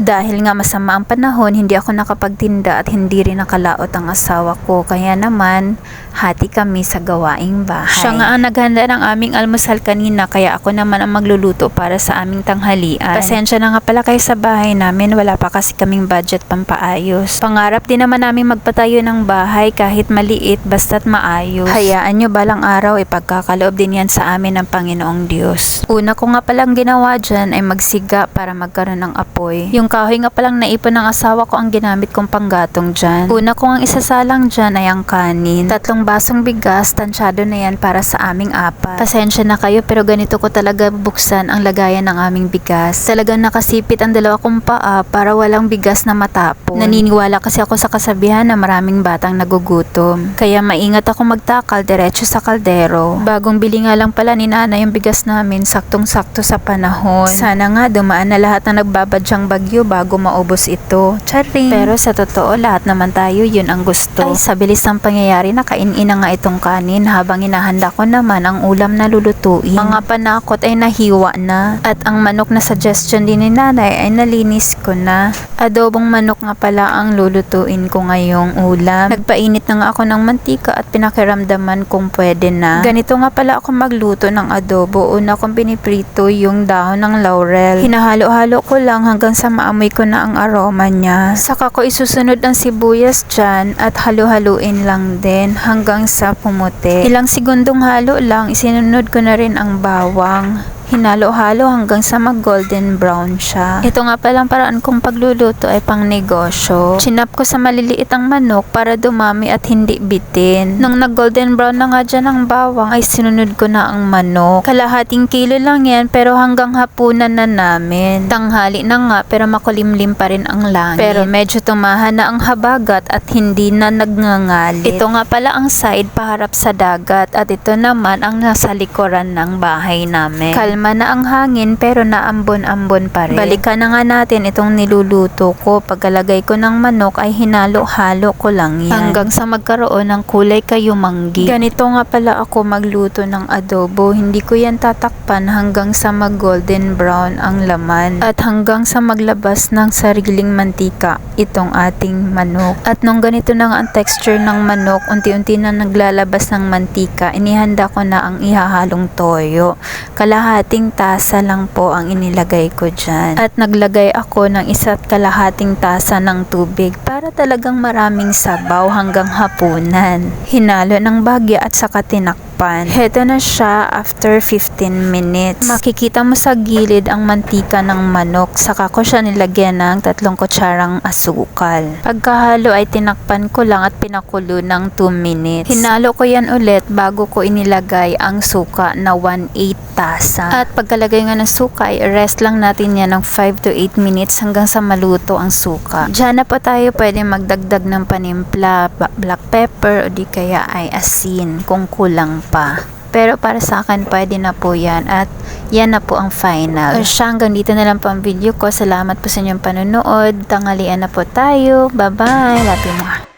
Dahil nga masama ang panahon, hindi ako nakapagtinda at hindi rin nakalaot ang asawa ko. Kaya naman, hati kami sa gawaing bahay. Siya nga ang naghanda ng aming almusal kanina, kaya ako naman ang magluluto para sa aming tanghalian. Pasensya na nga pala kayo sa bahay namin, wala pa kasi kaming budget pampaayos. Pangarap din naman namin magpatayo ng bahay kahit maliit basta't maayos. Hayaan nyo balang araw ipagkakaloob din yan sa amin ng Panginoong Diyos. Una ko nga palang ginawa dyan ay magsiga para magkaroon ng apoy. Yung kahoy nga palang naipon ng asawa ko ang ginamit kong panggatong dyan. Una ko ang isasalang dyan ay ang kanin. 3 basong bigas, tansyado na yan para sa aming 4. Pasensya na kayo pero ganito ko talaga buksan ang lagayan ng aming bigas. Talagang nakasipit ang 2 kong paa para walang bigas na matapon. Naniniwala kasi ako sa kasabihan na maraming batang nagugutom. Kaya maingat ako magtakal diretso sa kaldero. Bagong bili nga lang pala ni nanay yung bigas namin, saktong-sakto sa panahon. Sana nga dumaan na lahat ng nagbabadyang bagyo bago maubos ito. Charing! Pero sa totoo, lahat naman tayo yun ang gusto. Ay, sa bilis ng pangyayari, nakainin na nga itong kanin habang inahanda ko naman ang ulam na lulutuin. Mga panakot ay nahiwa na. At ang manok na suggestion din ni nanay ay nalinis ko na. Adobong manok nga pala ang lulutuin ko ngayong ulam. Nagpainit na nga ako ng mantika at pinakiramdaman kung pwede na. Ganito nga pala ako magluto ng adobo. Una kong piniprito yung dahon ng laurel. Hinahalo-halo ko lang hanggang sa maamoy ko na ang aroma niya. Saka ko isusunod ang sibuyas dyan at halo-haluin lang din hanggang sa pumuti. Ilang segundong halo lang, isinunod ko na rin ang bawang. Hinalo-halo hanggang sa mag-golden brown siya. Ito nga palang paraan kong pagluluto ay pang negosyo. Chinap ko sa maliliit ang manok para dumami at hindi bitin. Nung nag-golden brown na nga dyan ang bawang ay sinunod ko na ang manok. Kalahating kilo lang yan pero hanggang hapunan na namin. Tanghali na nga pero makulimlim pa rin ang langit. Pero medyo tumahan na ang habagat at hindi na nagngangalit. Ito nga pala ang side paharap sa dagat at ito naman ang nasa likuran ng bahay namin. Kalma na ang hangin pero naambon-ambon pa rin. Balikan na nga natin itong niluluto ko. Pagkalagay ko ng manok ay hinalo-halo ko lang yan hanggang sa magkaroon ng kulay kayumanggi. Ganito nga pala ako magluto ng adobo. Hindi ko yan tatakpan hanggang sa mag golden brown ang laman at hanggang sa maglabas ng sariling mantika itong ating manok. At nung ganito na nga ang texture ng manok, unti-unti na naglalabas ng mantika, inihanda ko na ang ihahalong toyo. Kalahating tasa lang po ang inilagay ko dyan. At naglagay ako ng 1 kalahating tasa ng tubig para talagang maraming sabaw hanggang hapunan. Hinalo ng bagya at saka tinakpan. Heto na siya after 15 minutes. Makikita mo sa gilid ang mantika ng manok. Saka ko siya nilagyan ng 3 kutsarang asukal. Pagkahalo ay tinakpan ko lang at pinakulo ng 2 minutes. Hinalo ko yan ulit bago ko inilagay ang suka na 1/8 tasa. At pagkalagay nga ng suka ay rest lang natin yan ng 5 to 8 minutes hanggang sa maluto ang suka. Diyan na po tayo pwede magdagdag ng panimpla, black pepper o di kaya ay asin kung kulang pa. Pero para sa akin pwede na po yan at yan na po ang final. O siya, hanggang dito na lang po ang video ko. Salamat po sa inyong panonood. Tanghalian na po tayo. Bye bye. Love you more.